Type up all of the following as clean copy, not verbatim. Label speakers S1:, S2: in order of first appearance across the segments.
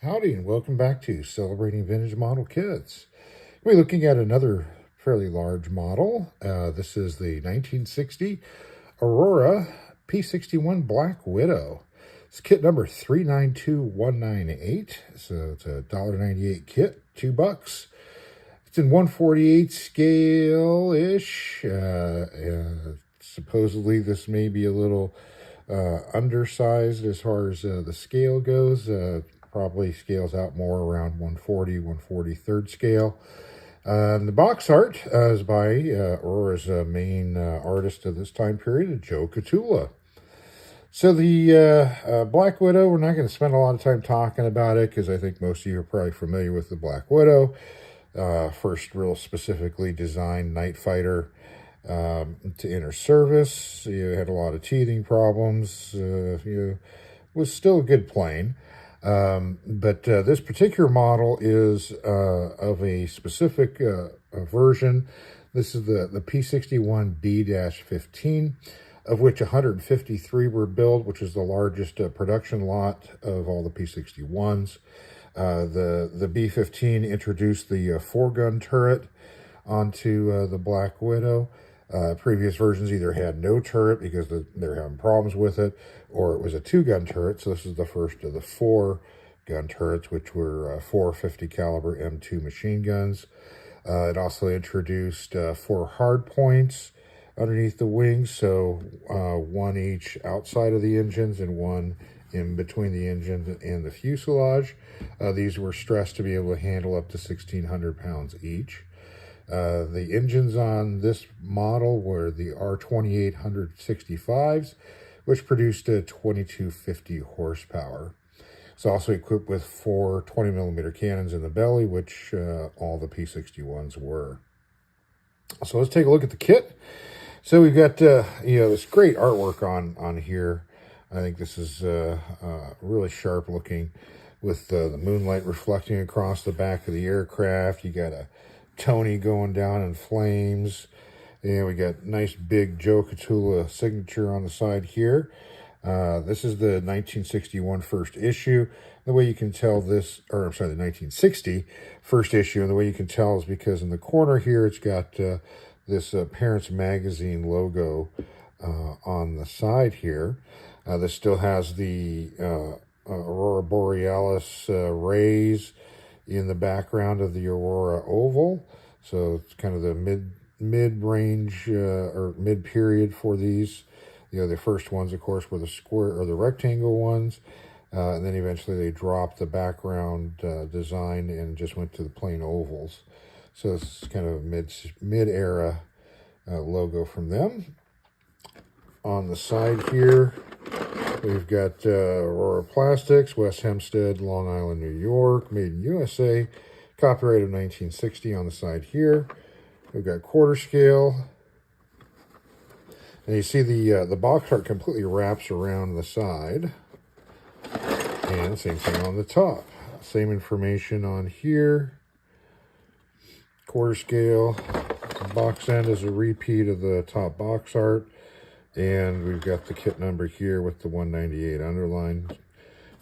S1: Howdy, and welcome back to Celebrating Vintage Model Kits. We're looking at another fairly large model. This is the 1960 Aurora P-61 Black Widow. It's kit number 392198. So it's a $1.98 kit, $2. It's in 1/48 scale-ish. Supposedly this may be a little undersized as far as the scale goes. Probably scales out more around 140, 143rd scale. And the box art is by Aurora's main artist of this time period, Joe Catula. So the Black Widow, we're not going to spend a lot of time talking about it because I think most of you are probably familiar with the Black Widow. First real specifically designed night fighter to enter service. You had a lot of teething problems. Was still a good plane. But this particular model is of a specific version. This is the P-61 D-15, of which 153 were built, which is the largest production lot of all the P-61s. The B-15 introduced the 4-gun turret onto the Black Widow. Previous versions either had no turret because they were having problems with it, or it was a 2-gun turret. So this is the first of the 4-gun turrets, which were 4 50 caliber M2 machine guns. It also introduced 4 hard points underneath the wings, so 1 each outside of the engines and 1 in between the engine and the fuselage. These were stressed to be able to handle up to 1,600 pounds each. The engines on this model were the R2865s, which produced a 2250 horsepower. It's also equipped with 4 20mm cannons in the belly, which all the P-61s were. So let's take a look at the kit. So we've got this great artwork on here. I think this is really sharp looking with the moonlight reflecting across the back of the aircraft. You got a Tony going down in flames, and we got nice big Joe Catula signature on the side here. This is the 1961 first issue. The way you can tell this, or I'm sorry, the 1960 first issue, and the way you can tell is because in the corner here it's got this Parents Magazine logo on the side here. This still has the Aurora Borealis rays in the background of the Aurora oval. So it's kind of the mid-range or mid-period for these. The first ones, of course, were the square or the rectangle ones. And then eventually they dropped the background design and just went to the plain ovals. So it's kind of a mid-era logo from them. On the side here, we've got Aurora Plastics, West Hempstead, Long Island, New York, made in USA, copyright of 1960 on the side here. We've got quarter scale. And you see the box art completely wraps around the side. And same thing on the top. Same information on here. Quarter scale. The box end is a repeat of the top box art. And we've got the kit number here with the 198 underlined,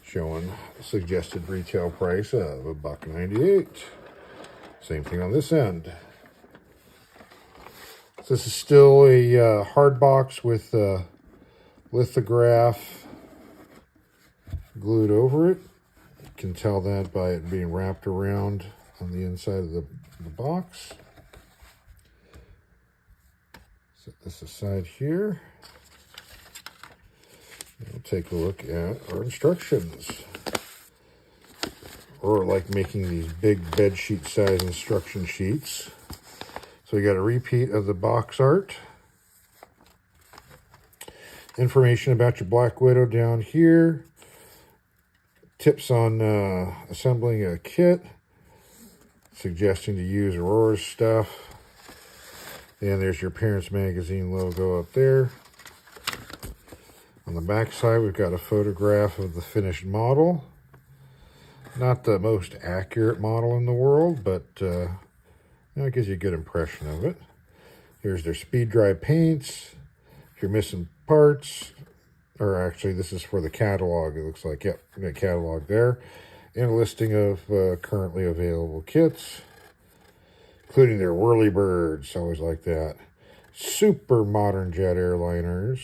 S1: showing suggested retail price of $1.98. Same thing on this end. So this is still a hard box with lithograph glued over it. You can tell that by it being wrapped around on the inside of the box. Set this aside here. We'll take a look at our instructions. Or like making these big bed sheet size instruction sheets. So we got a repeat of the box art. Information about your Black Widow down here. Tips on assembling a kit. Suggesting to use Aurora's stuff. And there's your Parents Magazine logo up there. On the back side, we've got a photograph of the finished model. Not the most accurate model in the world, but it gives you a good impression of it. Here's their speed dry paints. If you're missing parts, or actually this is for the catalog, it looks like, yep, we got a catalog there. and a listing of currently available kits, including their whirlybirds, always like that, super modern jet airliners,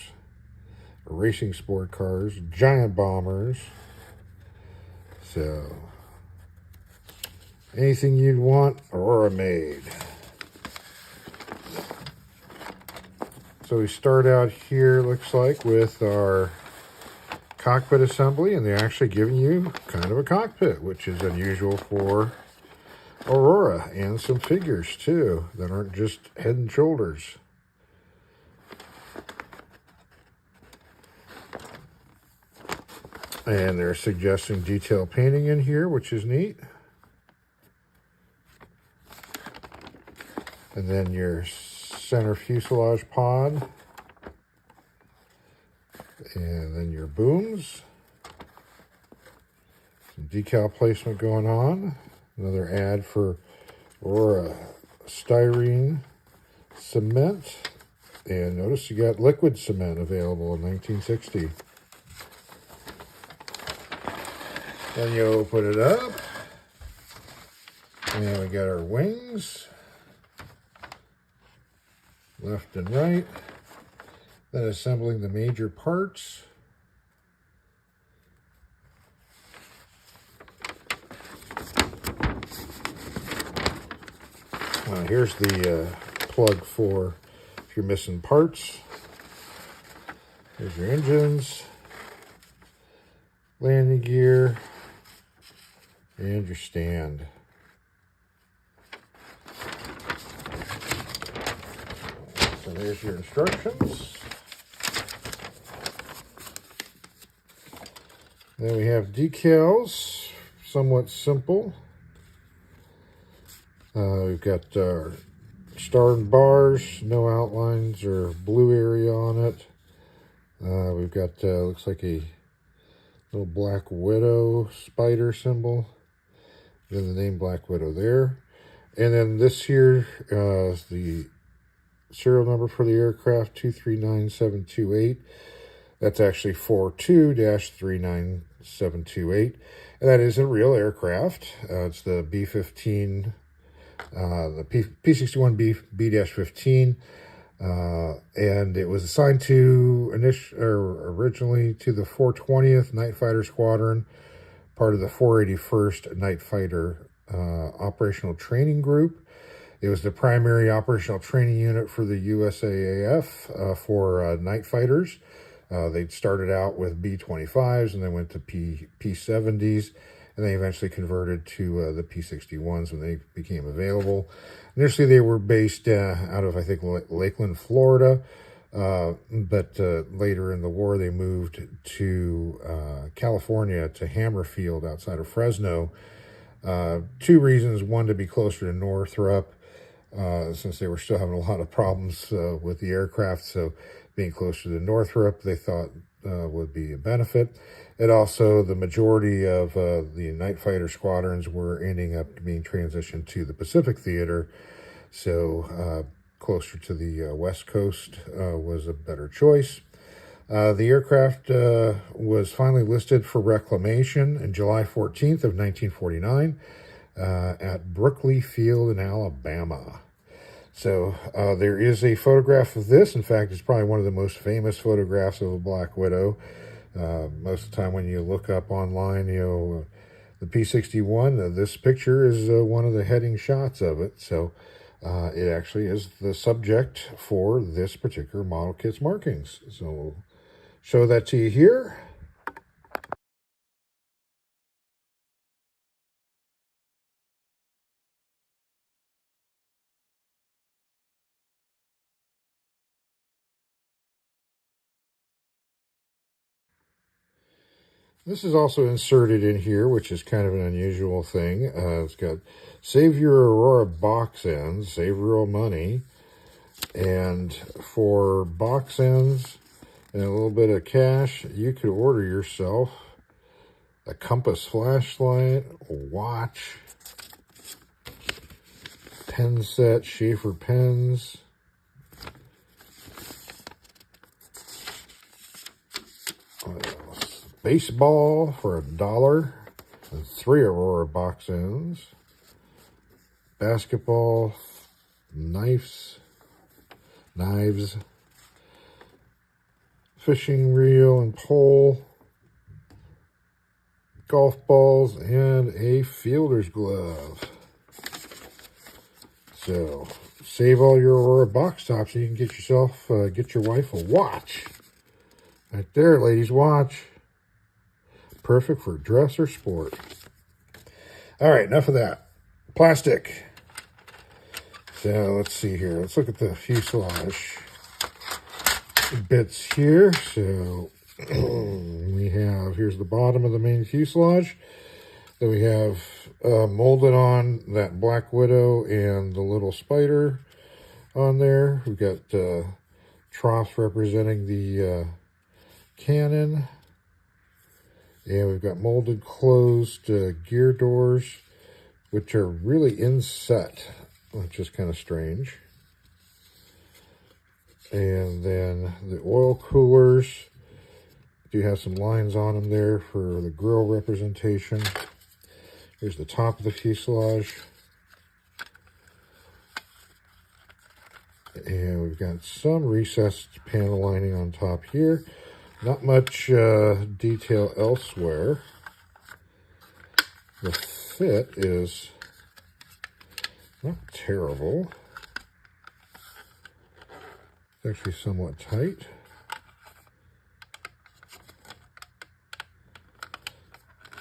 S1: racing sport cars, giant bombers. So anything you'd want, Aurora made. So we start out here, looks like, with our cockpit assembly, and they're actually giving you kind of a cockpit, which is unusual for Aurora, and some figures too that aren't just head and shoulders. And they're suggesting detail painting in here, which is neat. And then your center fuselage pod. And then your booms. Some decal placement going on. Another ad for Aurora styrene cement. And notice you got liquid cement available in 1960. Then you open it up. And we got our wings. Left and right. Then assembling the major parts. Here's the plug for if you're missing parts. Here's your engines, landing gear, and your stand. So there's your instructions. Then we have decals, somewhat simple. We've got our star and bars, no outlines or blue area on it. We've got, looks like a little Black Widow spider symbol. Then the name Black Widow there. And then this here is the serial number for the aircraft, 239728. That's actually 42-39728. And that is a real aircraft. It's the B-15, the P-61 B-15. And it was assigned to originally to the 420th Night Fighter Squadron, part of the 481st Night Fighter Operational Training Group. It was the primary operational training unit for the USAAF for night fighters. They started out with B-25s and then went to P-70s, and they eventually converted to the P-61s when they became available. Initially, they were based out of, I think, Lakeland, Florida, but later in the war, they moved to California, to Hammerfield outside of Fresno. Two reasons: one, to be closer to Northrop, since they were still having a lot of problems with the aircraft, so being closer to Northrop, they thought would be a benefit. And also, the majority of the night fighter squadrons were ending up being transitioned to the Pacific Theater, so closer to the West Coast was a better choice. The aircraft was finally listed for reclamation on July 14th of 1949 at Brookley Field in Alabama. So there is a photograph of this. In fact, it's probably one of the most famous photographs of a Black Widow. Most of the time when you look up online, the P-61, this picture is one of the heading shots of it. So it actually is the subject for this particular model kit's markings. So we'll show that to you here. This is also inserted in here, which is kind of an unusual thing. It's got save your Aurora box ends, save real money. And for box ends and a little bit of cash, you could order yourself a compass flashlight, a watch, pen set, Schaefer pens, baseball for $1, And 3 Aurora box ends. Basketball, knives, fishing reel and pole, golf balls, and a fielder's glove. So, save all your Aurora box tops and you can get yourself, get your wife a watch. Right there, ladies, watch. Perfect for dress or sport. All right, enough of that. Plastic. So, let's see here. Let's look at the fuselage bits here. So, we have, here's the bottom of the main fuselage. Then we have molded on that Black Widow and the little spider on there. We've got troughs representing the cannon. And we've got molded closed gear doors, which are really inset, which is kind of strange. And then the oil coolers do have some lines on them there for the grill representation. Here's the top of the fuselage. And we've got some recessed panel lining on top here. Not much detail elsewhere. The fit is not terrible. It's actually somewhat tight.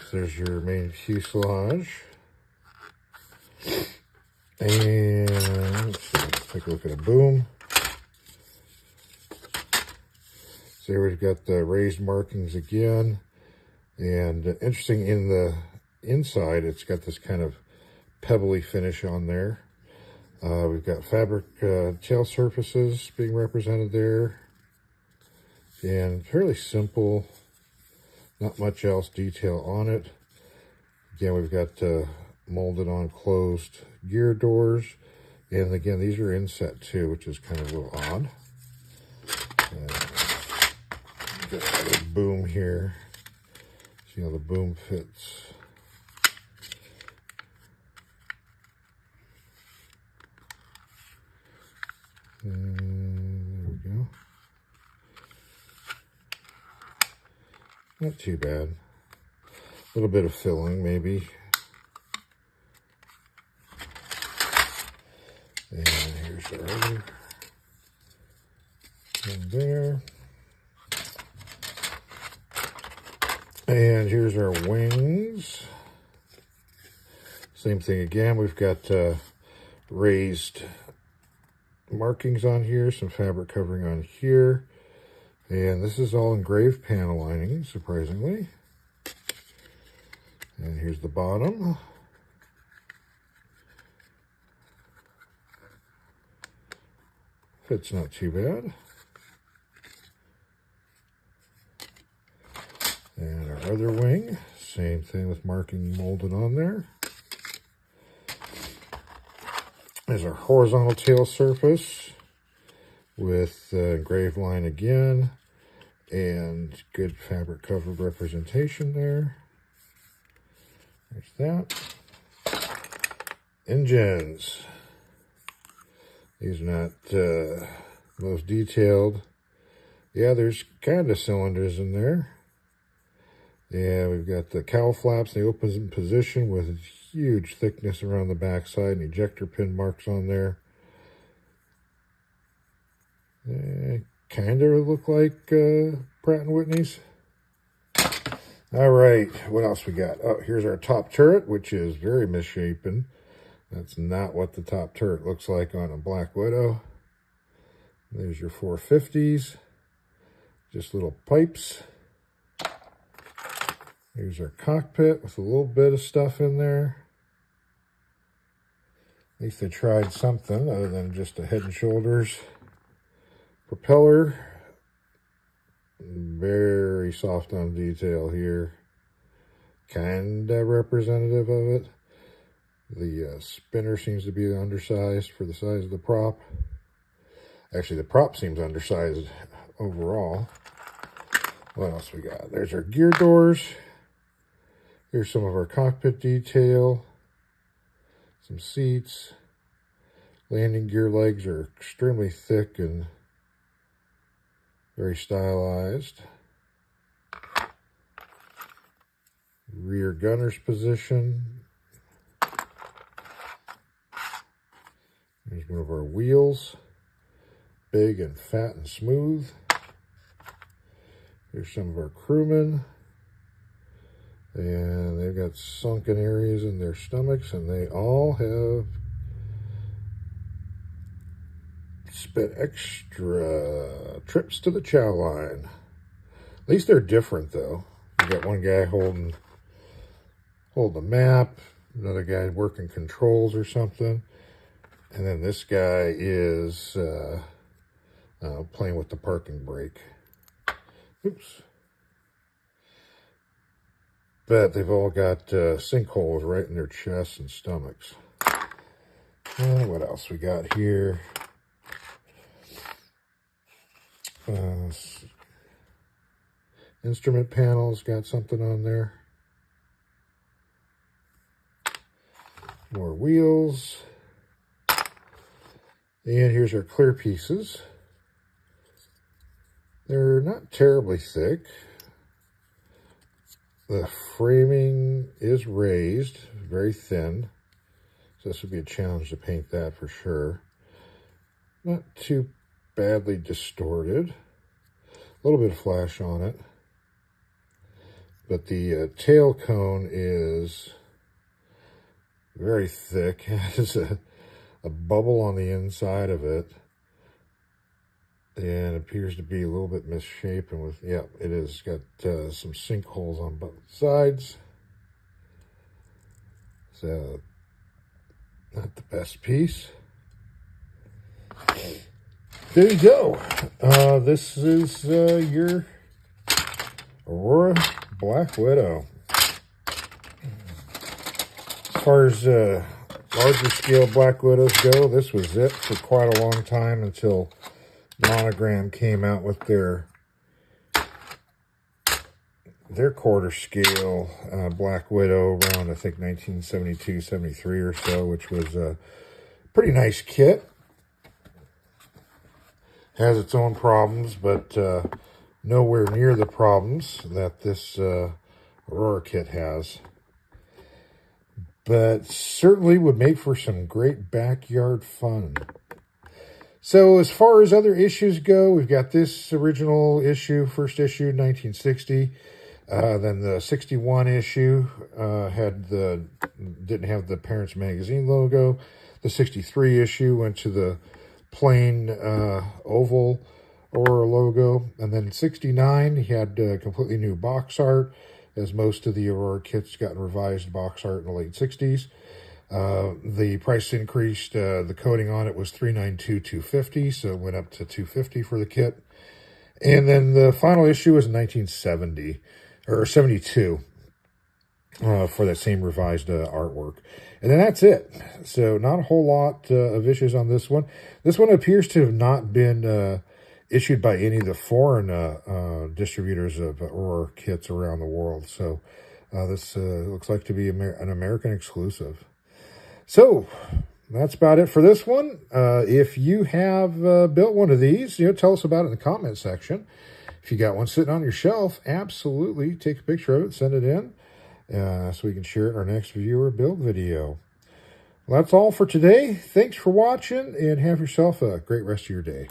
S1: So there's your main fuselage. And let's take a look at a boom. So here we've got the raised markings again. And interesting, in the inside, it's got this kind of pebbly finish on there. We've got fabric tail surfaces being represented there. And fairly simple, not much else detail on it. Again, we've got molded on closed gear doors. And again, these are inset too, which is kind of a little odd. Got a boom here. See how the boom fits. And there we go. Not too bad. A little bit of filling, maybe. And here's the other one there. And here's our wings. Same thing again. We've got raised markings on here, some fabric covering on here. And this is all engraved panel lining, surprisingly. And here's the bottom. Fits not too bad. And our other wing, same thing with marking molded on there. There's our horizontal tail surface with engraved line again and good fabric cover representation there. There's that. Engines. These are not most detailed. Yeah, there's kind of cylinders in there. Yeah, we've got the cowl flaps in the open position with huge thickness around the backside and ejector pin marks on there. Kind of look like Pratt & Whitney's. All right, what else we got? Oh, here's our top turret, which is very misshapen. That's not what the top turret looks like on a Black Widow. There's your 450s. Just little pipes. Here's our cockpit with a little bit of stuff in there. At least they tried something other than just a head and shoulders. Propeller. Very soft on detail here. Kind of representative of it. The spinner seems to be undersized for the size of the prop. Actually, the prop seems undersized overall. What else we got? There's our gear doors. Here's some of our cockpit detail. Some seats. Landing gear legs are extremely thick and very stylized. Rear gunner's position. Here's one of our wheels. Big and fat and smooth. Here's some of our crewmen. And they've got sunken areas in their stomachs, and they all have spent extra trips to the chow line. At least they're different, though. You got one guy holding the map, another guy working controls or something, and then this guy is playing with the parking brake. Oops. But they've all got sinkholes right in their chests and stomachs. What else we got here? Instrument panels, got something on there. More wheels. And here's our clear pieces. They're not terribly thick. The framing is raised, very thin. So this would be a challenge to paint that for sure. Not too badly distorted. A little bit of flash on it. But the tail cone is very thick. It has a bubble on the inside of it. And appears to be a little bit misshapen with, yeah, it is. Got some sinkholes on both sides. So, not the best piece. There you go. This is your Aurora Black Widow. As far as larger scale Black Widows go, this was it for quite a long time until Monogram came out with their quarter scale Black Widow around, I think, 1972, 73 or so, which was a pretty nice kit. Has its own problems, but nowhere near the problems that this Aurora kit has. But certainly would make for some great backyard fun. So as far as other issues go, we've got this original issue, first issue, 1960. Then the 61 issue didn't have the Parents Magazine logo. The 63 issue went to the plain oval Aurora logo. And then 69, he had completely new box art, as most of the Aurora kits got revised box art in the late 60s. The price increased. The coating on it was $392,250, so it went up to $250 for the kit. And then the final issue was 1970 or 72 for that same revised artwork. And then that's it. So not a whole lot of issues on this one. This one appears to have not been issued by any of the foreign distributors of Aurora kits around the world. So this looks like to be an American exclusive. So that's about it for this one. If you have built one of these, tell us about it in the comment section. If you got one sitting on your shelf, absolutely take a picture of it, send it in, so we can share it in our next viewer build video. Well, that's all for today. Thanks for watching, and have yourself a great rest of your day.